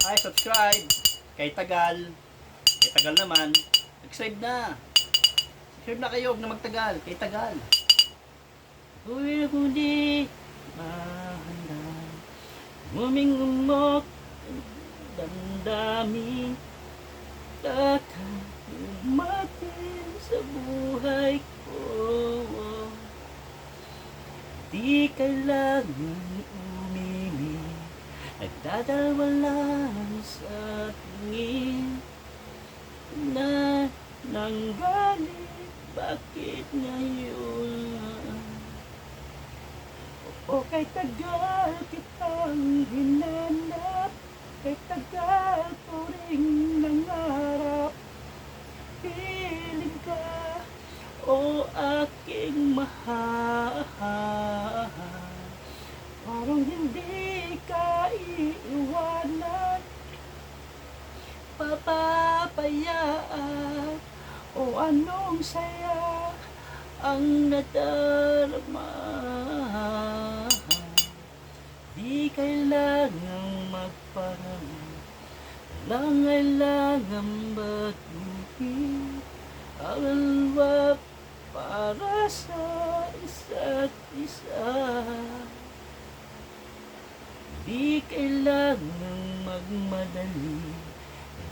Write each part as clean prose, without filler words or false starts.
Ay, subscribe. Kay tagal. Kay tagal naman. Subscribe na. Subscribe na kayo. Huwag na magtagal. Kay tagal. Uwi na kundi. Mahanda. Umingumok. Damdamin. Takang umatin sa buhay ko. Di kailangan umimi. Nagdadalwa lang sa tingin na nanggaling. Bakit ngayon? O kay tagal kitang hinanap, kay tagal ko rin nangarap. Piling ka, o aking mahal, parang hindi ka iiwanan, papapayaan. O anong saya ang nadarama. Di kailangang magparami, lang kailangan baguhin ang alwa para sa isa't isa. Di kailangang magmadali,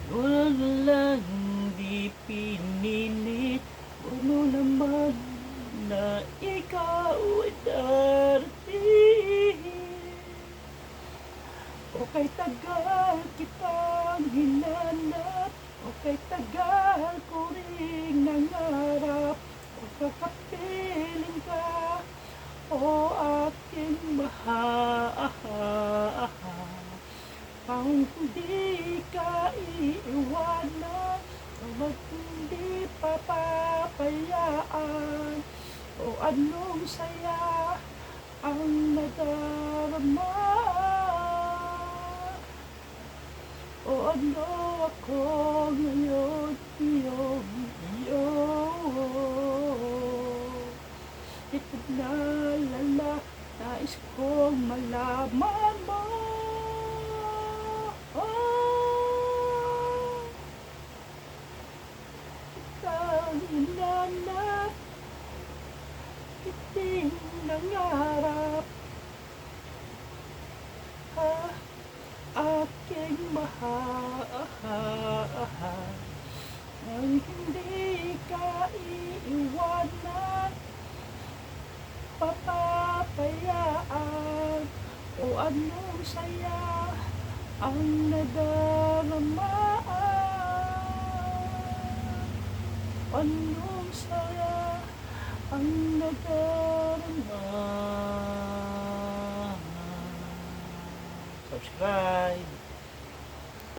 huwag lang di pinilit. Ano naman na ikaw ay darating. O kay tagal kitang hinanap, o kay tagal ko rin nangarap. O kakapiling ka, o aking mahal, kung hindi ka iiwanan, huwag hindi papapayaan. O anong saya ang nadarama. O ano ako ngayon, iyong iyo. Ito na lala, nais kong malaman mo. Hinanap, iting nangarap, aking mahal, ang hindi ka iiwanan, papapayaan. O anong saya ang nadarama. Anong saya ang nadarama. Subscribe.